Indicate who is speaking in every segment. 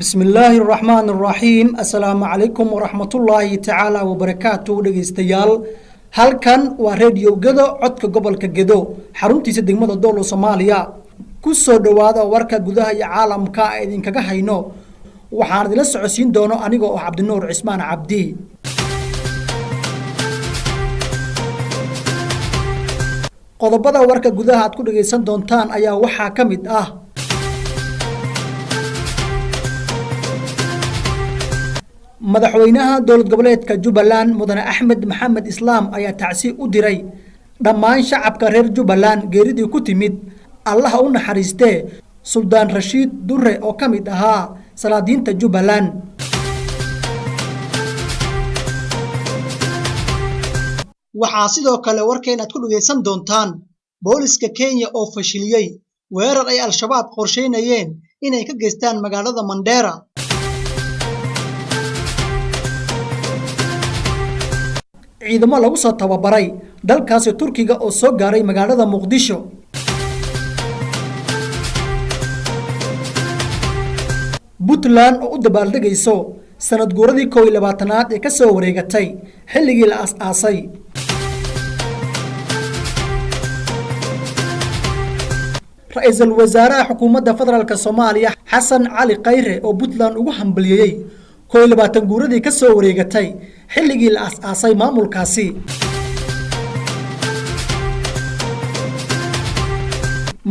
Speaker 1: بسم الله الرحمن الرحيم السلام عليكم ورحمة الله تعالى وبركاته dhageystayaal halkan waa radio Gedo codka gobolka Gedo xaruntiisa degmada Doolo Soomaaliya ku soo dhawaada warka gudaha iyo caalamka ee idinkaga hayno waxaan idin la socodsiin doono aniga oo Cabdinuur Cismaan Cabdi qodobada warka gudaha aad ku dhageysan doontaan ayaa waxa ka mid ah madaxweynaha dowlad goboleedka Jubbaland Mudane Axmed Maxamed Islaam ayaa tacsi u diray dhammaan shacabka reer Jubbaland geeridii ku timid Allah u naxariistee Suldaan Rashiid Durre oo ka mid ahaa salaadiinta Jubbaland waxaa sidoo kale warkeen aad ku dhageysan doontaan booliska Kenya oo fashiliyay weerar ay al-shabaab qorsheynayeen inay ka geystaan magaalada Mandera ciidamo lagu soo tababaray dalkaasi Turkiga oo soo gaaray magaalada Muqdisho Puntland oo u dabaaldegayso sanad guuradii 21aad ee ka soo wareegatay xilligii la aas-aasay ra'iisul wasaaraha xukuumadda federaalka Soomaaliya Xasan Cali Khayre oo Puntland ugu hambaliyay 21 guuradii ka soo wareegatay xilligii la aas-aasay maamulkaasi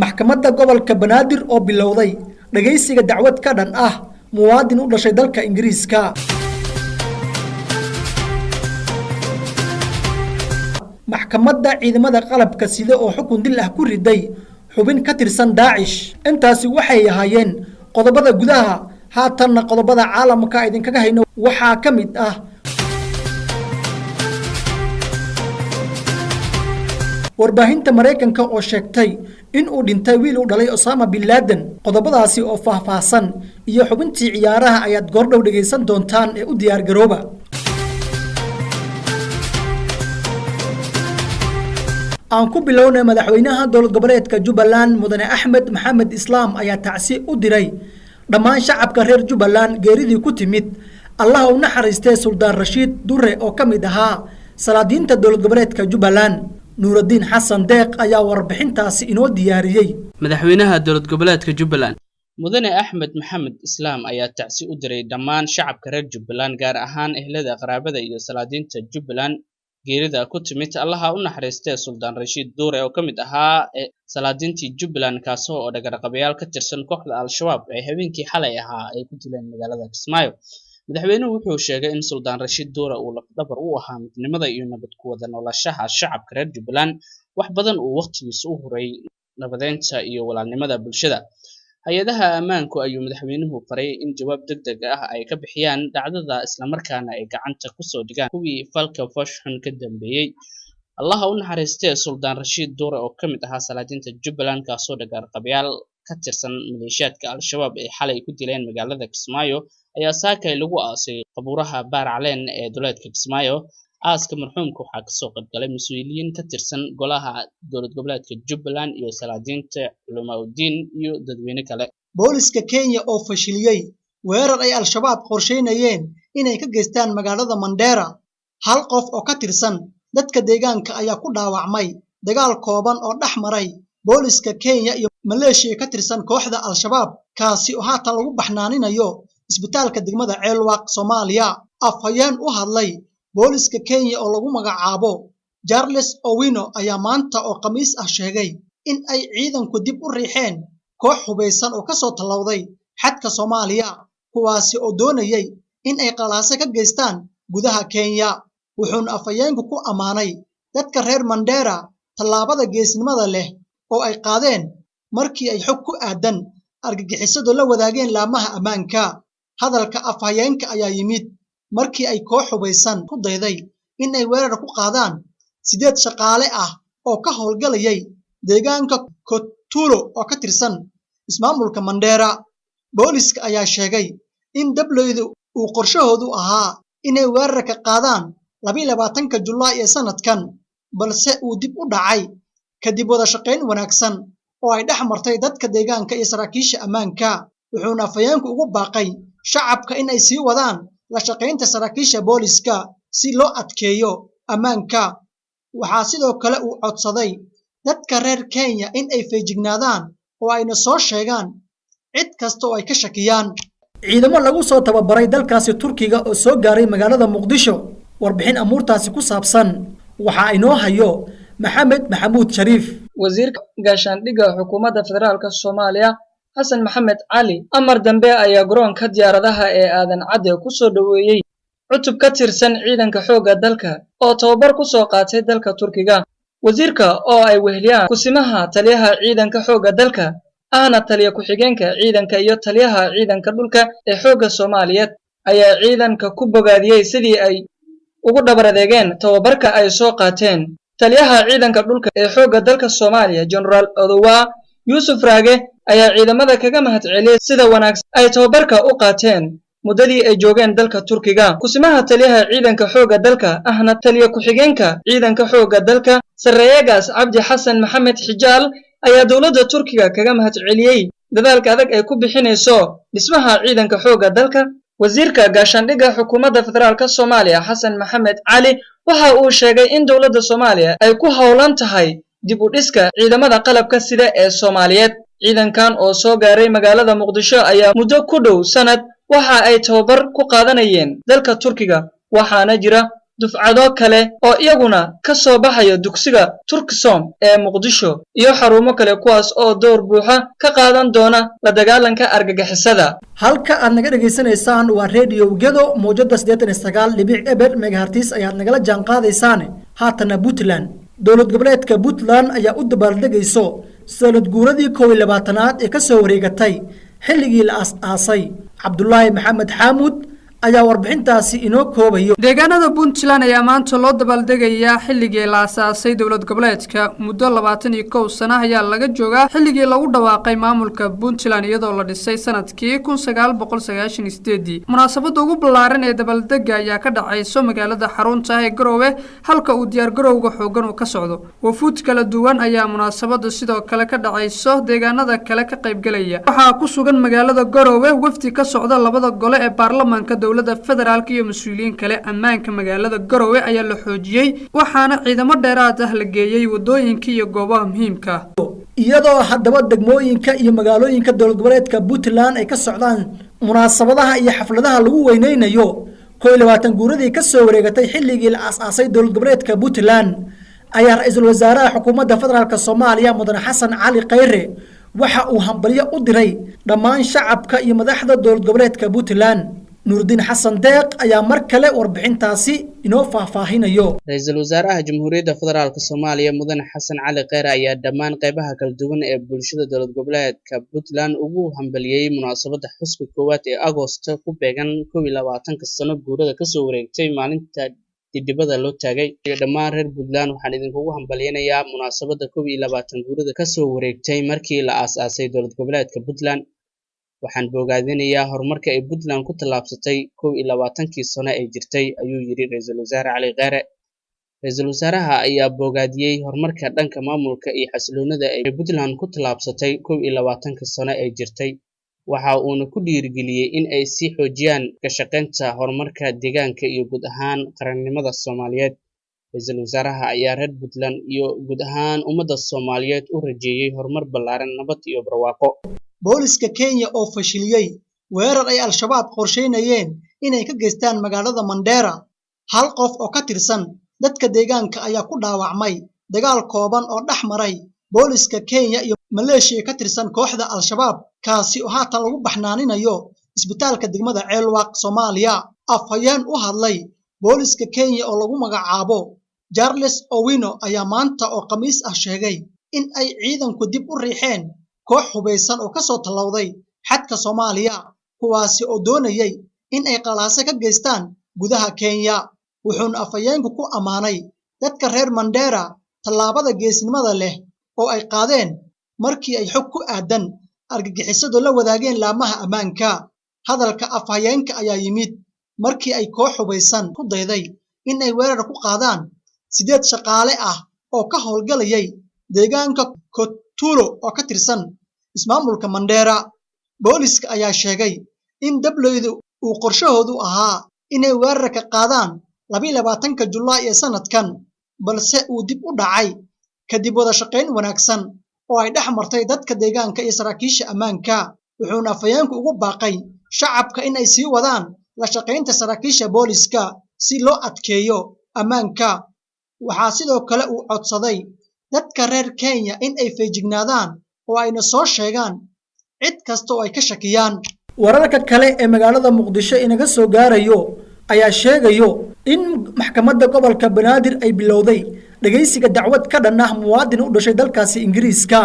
Speaker 1: maxkamadda gobolka Banaadir oo bilowday dhageysiga dacwad ka dhan ah muwaadin u dhashay dalka Ingiriiska maxkamadda ciidamada qalabka sida oo xukun dil ah ku riday xubin ka tirsan Daesh intaasi waxay ahaayeen qodobada gudaha haatanna qodobada caalamka idinkaga hayno waxaa ka mid ah warbaahinta Mareykanka oo sheegtay in uu dhintay wiil uu dhalay Osama bin Laden qodobadaasi oo faahfaahsan iyo xubintii ciyaaraha ayaad goordhow dhageysan doontaan ee u diyaar garooba aan ku bilownay madaxweynaha dowlad goboleedka Jubbaland Mudane Axmed Maxamed Islaam ayaa tacsi u diray dhammaan shacabka reer Jubbaland geeridii ku timid Allah u naxariistee Suldaan Rashiid Durre oo ka mid ahaa salaadiinta dowlad goboleedka Jubbaland Nuuruddin Xasan Deeq ayaa warbixintaasi inoo diyaariyay
Speaker 2: madaxweynaha dowlad goboleedka Jubbaland Mudane Axmed Maxamed Islaam ayaa tacsi u diray dhammaan shacabka reer Jubbaland gaar ahaan ehlada qaraabada iyo salaadiinta Jubbaland geerida ku timid Allah u naxariistee Suldaan Rashiid Durre oo ka mid ahaa salaadiintii Jubbaland kaasoo oo dhagarqabayaal ka tirsan kooxda al-shabaab ee habeenkii xalay ahaa ay ku dileen magaalada Kismaayo madaxweynuhu wuxuu sheegay in Suldaan Rashiid Durre uu lafdhabar u ahaa midnimada iyo nabad ku wada noolaanshaha shacabka reer Jubbaland wax badan uu waqtigiisa u huray nabadeynta iyo walaalnimada bulshada hay'adaha ammaanku ayuu madaxweynuhu faray in jawaab degdeg ah ay ka bixiyaan dhacdada isla markaana ay gacanta ku soo dhigaan kuwii falka fashxun ka dambeeyay Allah u naxariistee Suldaan Rashiid Durre oo ka mid ahaa salaadiinta Jubbaland kaasoo dhagarqabayaal ka tirsan maleeshiyaadka al-shabaab ee xalay ku dileen magaalada Kismaayo ayaa saakay lagu aasay qabuuraha Baar Caleen ee duleedka Kismaayo aaska marxuumka waxaa ka soo qaybgalay mas'uuliyiin ka tirsan golaha dowlad goboleedka Jubbaland iyo salaadiinta culumaaddin iyo dadweyne kale
Speaker 1: booliska Kenya oo fashiliyay weerar ay al-shabaab qorsheynayeen inay ka geystaan magaalada Mandera hal qof oo ka tirsan dadka deegaanka ayaa ku dhaawacmay dagaal kooban oo dhaxmaray booliska Kenya iyo maleeshiya ka tirsan kooxda al-shabaab kaasi oo haatan lagu baxnaaninayo isbitaalka degmada Ceelwaq Soomaaliya afhayeen u hadlay booliska Kenya oo lagu magacaabo Charles Owino ayaa maanta oo Khamiis ah sheegay in ay ciidanku dib u riixeen koox hubeysan oo ka soo talowday xadka Soomaaliya kuwaasi oo doonayay in ay qalaase ka geystaan gudaha Kenya wuxuuna afhayeenku ku amaanay dadka reer Mandera tallaabada geesnimada leh oo ay qaadeen markii ay xog ku aadan argagixisadu la wadaageen laamaha ammaanka hadalka afhayeenka ayaa yimid markii ay koox hubeysan ku dayday in ay weerar ku qaadaan 8 shaqaale ah oo ka howlgalayay deegaanka Kotulo oo ka tirsan ismaamulka Mandera booliska ayaa sheegay in dableydu uu qorshahoodu ahaa inay weerar ka qaadaan 22 Julaay ee sanadkan balse uu dib u dhacay kadib wada shaqayn wanaagsan oo ay dhex martay dadka deegaanka iyo saraakiisha ammaanka wuxuuna afhayeenku ugu baaqay shacabka in ay sii wadaan la shaqaynta saraakiisha booliska si loo adkeeyo ammaanka. Waxaa sidoo kale uu codsaday dadka reer Kenya in ay feejignaadaan oo ayna soo sheegaan cid kasta oo ay ka shakiyaan. Ciidamo lagu soo tababaray dalkaasi Turkiga oo soo gaaray magaalada Muqdisho. Warbixin amuurtaasi ku saabsan waxa inoo hayo Maxamed Maxamuud Shariif.
Speaker 3: Wasiirka gaashaandhigga xukuumadda federaalka Soomaaliya Xasan Maxamed Cali amar dambe ayaa garoonka diyaaradaha ee Aadan Cadde ku soo dhaweeyay cutub ka tirsan ciidanka xoogga dalka oo tababar ku soo qaatay dalka Turkiga. Wasiirka oo ay weheliyaan kusimaha taliyaha ciidanka xoogga dalka ahna taliya ku-xigeenka ciidanka iyo taliyaha ciidanka dhulka ee xoogga Soomaaliyeed ayaa ciidanka ku bogaadiyay sidii ay ugu dhabar adeegeen tababarka ay soo qaateen. Taliyaha ciidanka dhulka ee xoogga dalka Soomaaliya General Odowa Yusuf Raage ayaa ciidamada kaga mahadceliyay sida wanaagsan ay tababarka u qaateen muddadii ay joogeen dalka Turkiga. Kusimaha taliyaha ciidanka xoogga dalka ahna taliya ku-xigeenka ciidanka xoogga dalka Sareeyagas Cabdi Xasan Maxamed Xijaal ayaa dowladda Turkiga kaga mahadceliyay dadaalka adag ay ku bixinayso dhismaha ciidanka xoogga dalka. Wasiirka gaashaandhigga xukuumadda federaalka Soomaaliya Xasan Maxamed Cali waxa uu sheegay in dowladda Soomaaliya ay ku howlan tahay dib u dhiska ciidamada qalabka sida ee Soomaaliyeed. Ciidankan oo soo gaaray magaalada Muqdisho ayaa muddo ku dhow sanad waxa ay tababar ku qaadanayeen dalka Turkiga, waxaana jira dufcado kale oo iyaguna ka soo baxaya dugsiga Turksom ee Muqdisho iyo xarumo kale kuwaas oo door buuxa ka qaadan doona la dagaalanka argagixisada.
Speaker 1: Halka aad naga dhageysanaysaan waa Radio Gedo mowjada 89.1 MHz ayaad nagala jaan qaadaysaan. Haatana Puntland dowlad goboleedka Puntland ayaa u dabaaldegayso sanad guuradii 21aad ee ka soo wareegatay xilligii la aas-aasay. Cabdullaahi Maxamed Xamuud ayaa warbixintaasi inoo koobayo.
Speaker 4: Deegaanada Puntland ayaa maanta loo dabaaldegayaa xilligii la aasaasay dowlad goboleedka muddo 21 sano ayaa laga joogaa xilligii lagu dhawaaqay maamulka Puntland iyadoo la dhisay sanadkii 1998. Munaasabadda ugu ballaaran ee dabaaldega ayaa ka dhacayso magaalada xarunta ee Garowe halka uu diyaar garowga xoogan uu ka socdo. Wafuud kala duwan ayaa munaasabadda sidoo kale ka dhacayso deegaanada kale ka qaybgalaya. Waxaa ku sugan magaalada Garowe wafdi ka socda labada gole ee baarlamaanka dowladda federaalka iyo mas'uuliyiin kale. Ammaanka magaalada Garowe ayaa la xoojiyay waxaana ciidamo dheeraad ah la geeyay wadooyinka iyo goobaha muhiimka ah.
Speaker 1: Iyadoo haddaba degmooyinka iyo magaalooyinka dowlad goboleedka Puntland ay ka socdaan munaasabadaha iyo xafladaha lagu weyneynayo 21 guuradii ka soo wareegatay xilligii la aas-aasay dowlad goboleedka Puntland ayaa ra'iisul wasaaraha xukuumadda federaalka Soomaaliya Mudane Xasan Cali Khayre waxa uu hambalyo u diray dhammaan shacabka iyo madaxda dowlad goboleedka Puntland. Nuruddin Xasan Deeq ayaa mar kale warbixintaasi inoo faahfaahinayo.
Speaker 2: Ra'iisul Wasaaraha Jamhuuriyadda Federaalka Soomaaliya Mudane Xasan Cali Khayre ayaa dhammaan qaybaha kala duwan ee bulshada dowlad goboleedka Puntland ugu hambaliyay munaasabadda xuska koowaad ee Agoosto ku beegan 21 sano guurada ka soo wareegtay maalinta dibadda loo taagay. Dhammaan reer Puntland waxaan idinkugu hambaliyanayaa munaasabadda 21 guurada ka soo wareegtay markii la aas-aasay dowlad goboleedka Puntland. Waxaan bogaadinayaa horumarka ay Puntland ku tallaabsatay 21 sano ay jirtay, ayuu yiri Ra'iisul Wasaare Cali Khayre. Ra'iisul Wasaaraha ayaa bogaadiyay horumarka dhanka maamulka iyo xasiloonida ay Puntland ku tallaabsatay 21 sano ay jirtay. Waxa uuna ku dhiirigeliyay in ay sii xoojiyaan ka shaqaynta horumarka deegaanka iyo guud ahaan qarannimada Soomaaliyeed. Ra'iisul Wasaaraha ayaa reer Puntland iyo guud ahaan ummadda Soomaaliyeed u rajeeyay horumar ballaaran, nabad iyo barwaaqo.
Speaker 1: Booliska Kenya oo fashiliyay weerar ay Al-Shabaab qorsheynayeen inay ka geystaan magaalada Mandera. Hal qof oo ka tirsan dadka deegaanka ayaa ku dhaawacmay dagaal kooban oo dhex maray booliska Kenya iyo maleeshiya ka tirsan kooxda Al-Shabaab kaasi oo haatan lagu baxnaaninayo isbitaalka degmada Ceelwaq Soomaaliya. Afhayeen u hadlay booliska Kenya oo lagu magacaabo Charles Owino ayaa maanta oo Khamiis ah sheegay in ay ciidanku dib u riixeen koox hubeysan oo ka soo talowday xadka Soomaaliya kuwaasi oo doonayay in ay qalaase ka geystaan gudaha Kenya. Wuxuuna afhayeenku ku amaanay dadka reer Mandera tallaabada geesnimada leh oo ay qaadeen markii ay xog ku aadan argagixisadu la wadaageen laamaha ammaanka. Hadalka afhayeenka ayaa yimid markii ay koox hubeysan ku dayday in ay weerar ku qaadaan 8 shaqaale ah oo ka howlgalayay deegaanka Kotulo oo ka tirsan ismaamulka Mandera. Booliska ayaa sheegay in dableydu uu qorshahoodu ahaa inay weerarka qaadaan 22 Julaay ee sanadkan balse uu dib u dhacay kadib wada shaqayn wanaagsan oo ay dhex martay dadka deegaanka iyo saraakiisha ammaanka wuxuuna afayeenku ugu baaqay shacabka in ay sii wadaan la shaqaynta saraakiisha booliska si loo adkeeyo ammaanka waxaa sidoo kale uu codsaday dadka reer Kenya in ay feejignaadaan oo ayna soo sheegaan cid kasta oo ay ka shakiyaan wararka kale ee magaalada Muqdisho inaga soo gaarayo ayaa sheegayo in maxkamadda gobolka Banaadir ay bilowday dhageysiga dacwad ka dhan ah muwaadin u dhashay dalkaasi Ingiriiska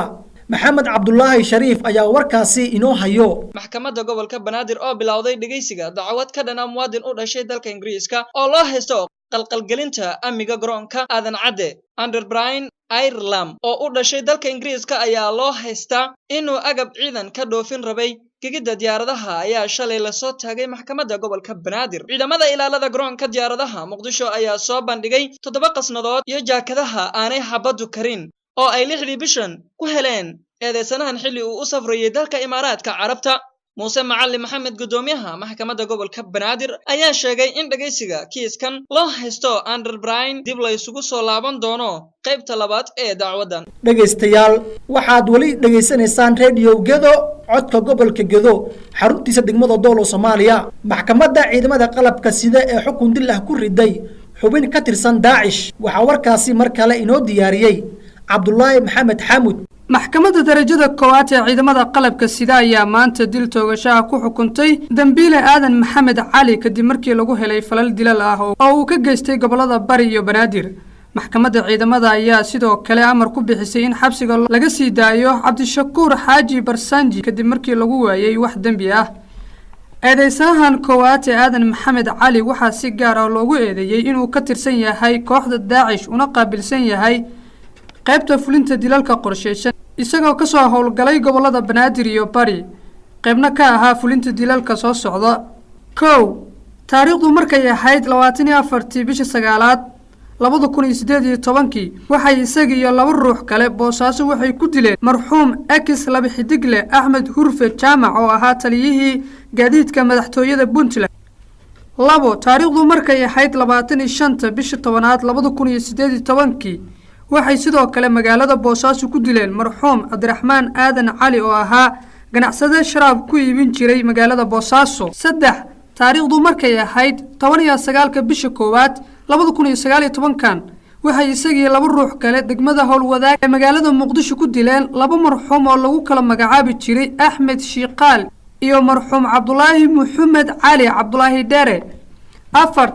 Speaker 1: Maxamed Cabdullaahi Shariif ayaa warkaasi inoo hayo
Speaker 3: maxkamadda gobolka Banaadir oo bilowday dhageysiga dacwad ka dhan ah muwaadin u dhashay dalka Ingiriiska oo loo haysto qalqalgelinta amniga garoonka Aadan Cadde Under Brian Ireland oo u dhashay dalka Ingiriiska ayaa loo haystaa inuu agab ciidan ka dhoofin rabay gigida diyaaradaha ayaa shalay la soo taagay maxkamadda gobolka Banaadir ciidamada ilaalada garoonka diyaaradaha Muqdisho ayaa soo bandhigay 7 qasnadood iyo jaakadaha aanay xabadu karin oo ay 6 bishan ku heleen eedeysanahan xilli uu u safrayay dalka Imaaraadka Carabta Muuse Macalin Maxamed gudoomiyaha maxkamadda gobolka Banaadir ayaa sheegay in dhageysiga kiiskan loo haysto Under Brian dib la isugu soo laaban doono qaybta labaad ee dacwadan
Speaker 1: dhageystayaal waxaad wali dhageysanaysaan radio Gedo codka gobolka Gedo xaruntiisa degmada Doolo Soomaaliya maxkamadda ciidamada qalabka sida ee xukun dil ah ku riday xubin ka tirsan Daacish waxa warkaasi mar kale inoo diyaariyay Cabdullaahi Maxamed Xamuud
Speaker 4: maxkamadda darajada koowaad ee ciidamada qalabka sida ayaa maanta dil toogashaha ku xukuntay dambiile aadan maxamed cali kadib markii lagu helay falal dilal ah oo uu ka geystay gobolada Bari iyo Banaadir maxkamadda ciidamada ayaa sidoo kale amar ku bixisay in xabsiga laga sii daayo Cabdishakuur Xaaji Barsanji kadib markii lagu waayay wax dambi ah eedeysanahan koowaad ee aadan maxamed cali waxaa si gaar ah loogu eedeeyay inuu ka tirsan yahay kooxda Daacish una qaabilsan yahay qaybta fulinta dilalka qorsheysan isagoo ka soo howlgalay gobolada Banaadir iyo Bari qaybna ka ahaa fulinta dilalka soo socda taariikhdu markay ahayd 24 bisha 9aad 2018 waxay isaga iyo 2 ruux kale Boosaaso waxay ku dileen marxuum Akis Laba Xidigle Axmed Hurfe Jaamac oo ahaa taliyihii gaadiidka madaxtooyada Puntland taariikhdu markay ahayd 25 bisha 10aad 2018 waxay sidoo kale magaalada Boosaaso ku dileen marxuum Cabdiraxmaan Aadan Cali oo ahaa ganacsade sharaab ku iibin jiray magaalada Boosaaso taariikhdu markay ahayd 19 bisha 1aad 2019 waxay isagii 2 ruux kale degmada Howlwadaag ee magaalada Muqdisho ku dileen 2 marxuum oo lagu kala magacaabi jiray Axmed Shiiqaal iyo marxuum Cabdullaahi Maxamed Cali Cabdullaahi Dheere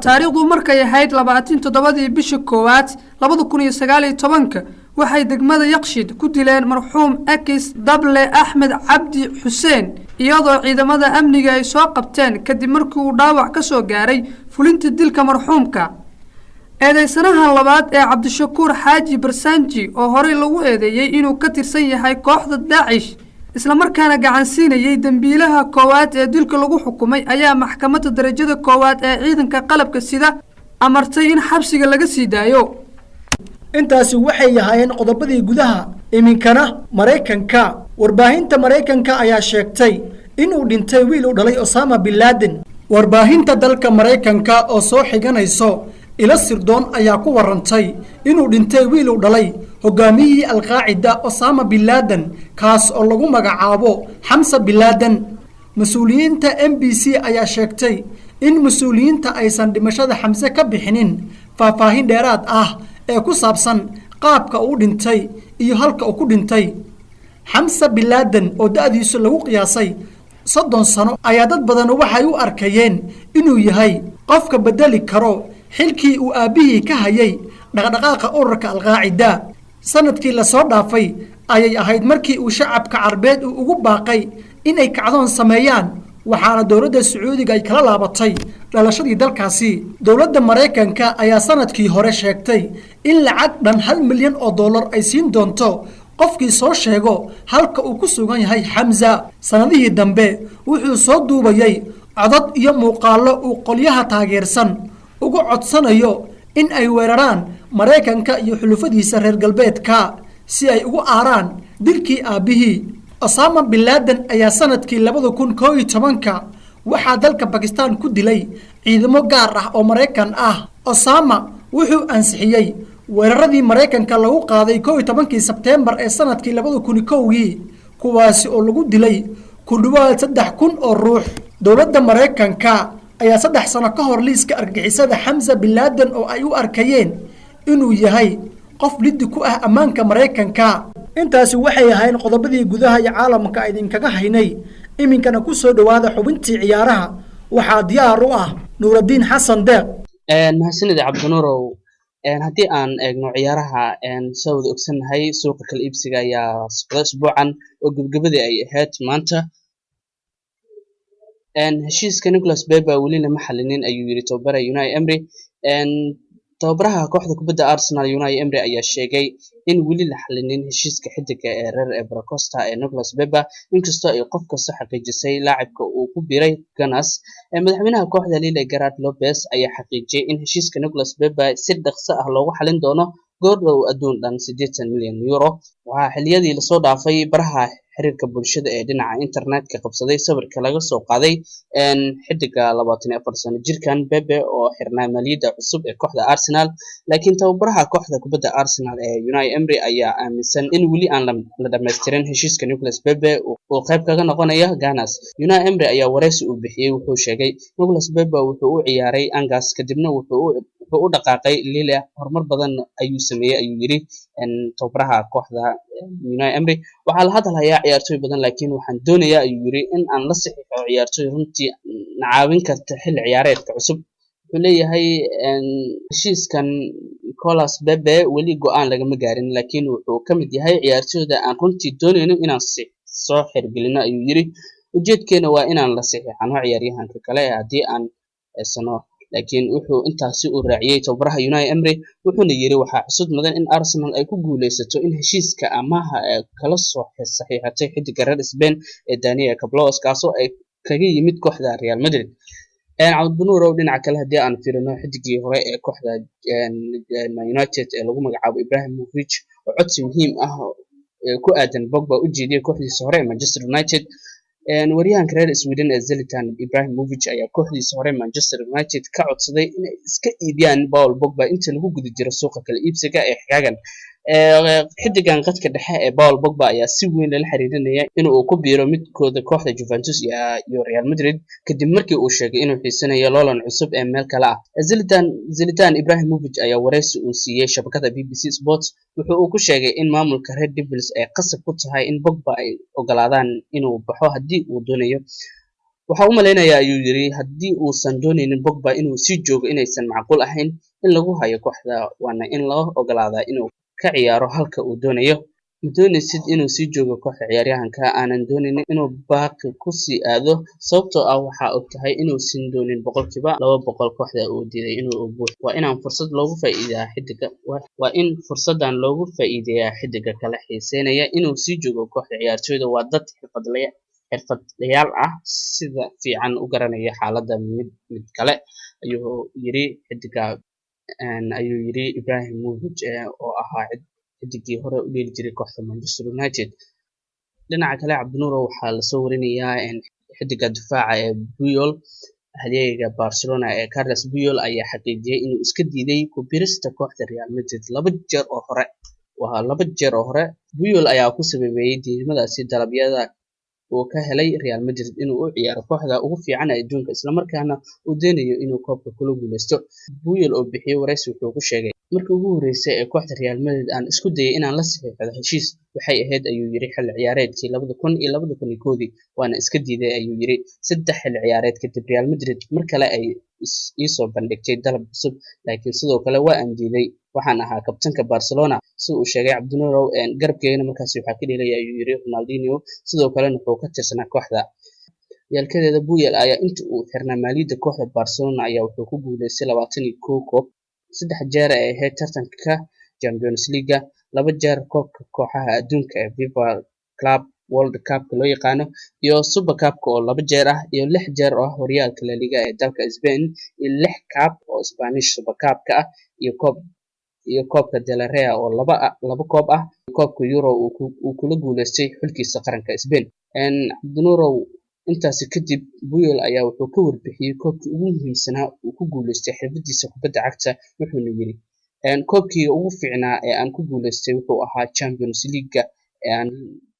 Speaker 4: taariikhdu markay ahayd 27 bisha 1aad 2019 waxay degmada Yaqshid ku dileen marxuum Akis Dable Axmed Cabdi Xuseen iyadoo ciidamada amniga ay soo qabteen kadib markii uu dhaawac ka soo gaaray fulinta dilka marxuumka eedeysanaha labaad ee Cabdishakuur Xaaji Barsanji oo horey lagu eedeeyay inuu ka tirsan yahay kooxda Daacish isla markaana gacan siinayay dambiilaha koowaad ee dilka lagu xukumay ayaa maxkamadda darajada koowaad ee ciidanka qalabka sida amartay in xabsiga laga sii daayo
Speaker 1: intaasi waxay yahaayeen qodobadii gudaha iminkana Mareykanka warbaahinta Mareykanka ayaa sheegtay inuu dhintay wiil u dhalay Osama bin Laden warbaahinta dalka Mareykanka oo soo xiganayso ila sirdoon ayaa ku warantay inuu dhintay wiil u dhalay hogaamiyihii Al-Qaacida Osama bin Laden kaas oo lagu magacaabo Hamza bin Laden mas'uuliyiinta NBC ayaa sheegtay in mas'uuliyiinta aysan dhimashada Hamza ka bixinin faahfaahin dheeraad ah ee ku saabsan qaabka uu dhintay iyo halka uu ku dhintay Hamza bin Laden oo da'diisu lagu qiyaasay 30 sano ayaa dad badan waxay u arkayeen inuu yahay qofka bedeli karo xilkii uu aabihii ka hayay dhaqdhaqaaqa ururka Al-Qaacida sanadkii la soo dhaafay ayay ahayd markii uu shacabka Carbeed ugu baaqay inay kacdoon sameeyaan waxaana dawladda Sacuudiga ay kala laabatay dhalashadii dalkaasi dawladda Mareykanka ayaa sanadkii hore sheegtay in lacag dhan $1 milyan ay siin doonto qofkii soo sheego halka uu ku sugan yahay Hamza sanadihii dambe wuxuu soo duubayay codad iyo muuqaallo uu qolyaha taageersan ugu codsanayo in ay weeraraan Mareykanka iyo xulufadiisa reer galbeedka si ay ugu aaraan dilkii aabihii Osama bin Laden ayaa sanadkii 2011 waxaa dalka Pakistan ku dilay ciidamo gaar ah oo Mareykan ah. Osama wuxuu ansixiyay weeraradii Mareykanka lagu qaaday 11kii Sebteembar ee sanadkii 2001 kuwaasi oo lagu dilay ku dhawaad 3,000 oo ruux. Dowladda Mareykanka ayaa 3 sano ka hor liiska argagixisada Hamza bin Laden oo ay u arkayeen inuu yahay qof lid ku ah ammaanka Mareykanka. intaasi waxay ahayn qodobadii gudaha iyo caalamka idinkaga haynay. iminkana ku soo dhawaada xubintii ciyaaraha waxaa diyaar u ah Nuuruddin Xasan Deeq.
Speaker 2: mahadsanid Cabdinuurow. haddii aan eegno ciyaaraha soo wada ogsannahay suuqa kala iibsiga ayaa socda usbuucan oo gabagabadii ay ahayd maanta. heshiiska Nicholas Pepe weli lama xalinin ayuu yiri tababara Unai Emery. tababaraha kooxda kubadda Arsenal Unai Emery ayaa sheegay in weli la xalinin heshiiska xidiga ee reer Ivory Coast ee Nicholas Pepe inkastoo ay qof kasta xaqiijisay laacibka uu ku biiray Gunners. madaxweynaha kooxda Lille Gerard Lopez ayaa xaqiijiyay in heshiiska Nicholas Pepe si dhaqso ah loogu xalin doono goordhow adduun dhan 80 milyan euro. waxaa xilliyadii lasoo dhaafay baraha xiriirka bulshada ee dhinaca internetka qabsaday sawirka laga soo qaaday xidiga 24 sano jirkan Pepe oo xirnaa maaliyadda cusub ee kooxda Arsenal. laakiin tababaraha kooxda kubadda Arsenal ee Unai Emery ayaa aaminsan in weli aan la dhameystirin heshiiska Nicholas Pepe oo qayb kaga noqonaya Gunners. Unai Emery ayaa wareysi uu bixiyay wuxuu sheegay Nicholas Pepe wuxuu u ciyaaray Angers kadibna wuxuu u dhaqaaqay Lille. horumar badan ayuu sameeyay ayuu yiri tababaraha kooxda Unai Emery. waxaa la hadlayaa ciyaartoy badan laakiin waxaan doonayaa ayuu yiri in aan la saxiixo ciyaartoy runtii na caawin karta xilli ciyaareedka cusub. wuxuu leeyahay heshiiskan Nicholas Pepe weli go'aan lagama gaarin laakiin wuxuu ka mid yahay ciyaartoyda aan runtii doonayno inaan soo xirgelino ayuu yiri. ujeedkeena waa inaan la saxiixano ciyaaryahanka kale haddii aan eesano. laakiin wuxuu intaasi u raaciyay tababaraha Unai Emery wuxuuna yiri waxaa cusub mudan in Arsenal ay ku guuleysato in heshiiska amaha kala soo saxiixatay xidiga reer Spain ee Daniel Ceballos kaasoo ay kaga yimid kooxda Real Madrid. Cabdinuurow dhinaca kale haddii aan fiirino xidigii hore ee kooxda Man United ee lagu magacaabo Ibrahimovic oo codsi muhiim ah ku aadan Pogba u jeediyay kooxdiisa hore ee Manchester United. waryahanka reer Sweden ee Zlatan Ibrahimovic ayaa kooxdiisa hore Manchester United ka codsaday inay iska iibiyaan Paul Pogba inta lagu guda jiro suuqa kala iibsiga ee xigaagan. xidigan qadka dhexe ee Paul Pogba ayaa si weyn lala xiriirinaya in uu ku biiro midkooda kooxda Juventus iyo Real Madrid kadib markii uu sheegay inuu xiisanayo loolan cusub ee meel kale ah. Zlatan Ibrahimovic ayaa wareysi uu siiyay shabakada BBC Sports wuxuu uu ku sheegay in maamulka Red Devils ay qasab ku tahay in Pogba ay ogolaadaan inuu baxo haddii uu doonayo. waxa uu maleynayaa ayuu yiri haddii uusan doonaynin Pogba inuu sii joogo inaysan macquul ahayn in lagu hayo kooxda waana in loo ogolaadaa inuu ka ciyaaro halka uu doonayo. ma doonaysid inuu sii joogo kooxda ciyaaryahanka aanan doonaynin inuu baaqi ku sii aado sababtoo ah waxaa og tahay inuu siin doonin 200% kooxda uu diiday inuu buuxo. waa in fursadan loogu faa'iideeyaa xidiga kale xiiseynaya inuu sii joogo kooxda ciyaartoyda waa dad xirfadlayaal ah sida fiican u garanaya xaaladda mid kale ayuu yiri xidiga ayuu yiri Ibrahimovic oo ahaa xidigii hore u dheeli jiray kooxda Manchester United. dhinaca kale Cabdinuurow waxaa lasoo warinayaa xidiga difaaca ee Puyol halyeyga Barcelona ee Carles Puyol ayaa xaqiijiyay inuu iska diiday ku biirista kooxda Real Madrid 2 jeer oo hore. Puyol ayaa ku sababeeyay diidmadaasi dalabyada uu ka helay Real Madrid inuu u ciyaaro kooxda ugu fiican ee adduunka isla markaana uu doonayo inuu koobka kula guuleysto. Puyol oo bixiyay wareysi wuxuu ku sheegay markii ugu horeysay ee kooxda Real Madrid aan isku dayay inaan la saxiixdo heshiis waxay ahayd ayuu yiri xilli ciyaareedkii 2000 iyo 2001 waana iska diiday ayuu yiri 3 xilli ciyaareed kadib Real Madrid mar kale ay isoo bandhigtay dalab cusub laakiin sidoo kale waa aan diiday waxaan ahaa kabtanka Barcelona sida uu sheegay Cabdinuurow garabkeena markaas waxaa ka dheelay ayuu yiri Ronaldinho sidoo kale wuxuu ka tirsanaa kooxda. yaalkadeeda Puyol ayaa inta uu xirnaa maaliyadda kooxda Barcelona ayaa wuxuu ku guuleystay 21 koob 3 jeer ee ahayd tartanka Champions League 2 jeer koobka kooxaha adduunka ee FIFA Club World Cup loo yaqaano iyo Super Cup oo 2 jeer ah iyo 6 jeer oo horyaalka La Liga ee dalka Spain iyo 6 cup oo Spanish Super Cup ka ah iyo koobka Del Rey oo 2 koob ah koobka Euro uu kula guuleystay xulkiisa qaranka Spain. Cabdinuurow intaasi kadib Puyol ayaa wuxuu ka warbixiyay koobkii ugu muhiimsanaa uu ku guuleystay xirfadiisa kubadda cagta wuxuuna yiri koobkii ugu fiicnaa ee aan ku guuleystay wuxuu ahaa Champions League ee aan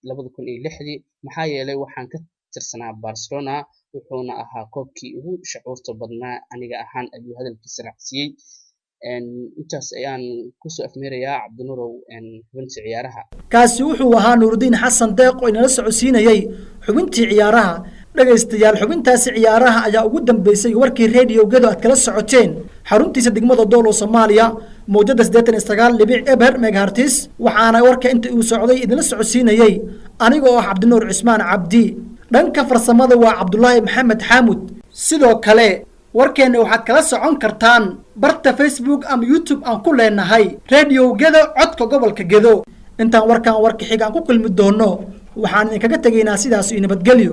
Speaker 2: 2006 maxaa yeelay waxaan ka tirsanaa Barcelona wuxuuna ahaa koobkii ugu shucuurta badnaa aniga ahaan ayuu hadalkiisa raaciyay intaas ayaan ku soo afmeerayaa Cabdinuurow xubintii ciyaaraha
Speaker 1: kaasi wuxuu ahaa Nuruddin Xasan Deeq oo inala socodsiinayay xubintii ciyaaraha dhagaystayaal xubintaasi ciyaaraha ayaa ugu dambeysay warkii radio Gedo aad kala socoteen xaruntiisa degmada Doolo Soomaaliya mowjada 89.1 megahertz waxaana warka inta uu socday idinla socodsiinayay anigoo ah Cabdinuur Cismaan Cabdi dhanka farsamada waa Cabdullaahi Maxamed Xaamud sidoo kale warkeena waxaad kala socon kartaan barta Facebook ama YouTube aan ku leenahay radio Gedo codka gobolka Gedo intaan warkan warka xiga aan ku kulmi doono waxaan idinkaga tageynaa sidaas iyo nabadgelyo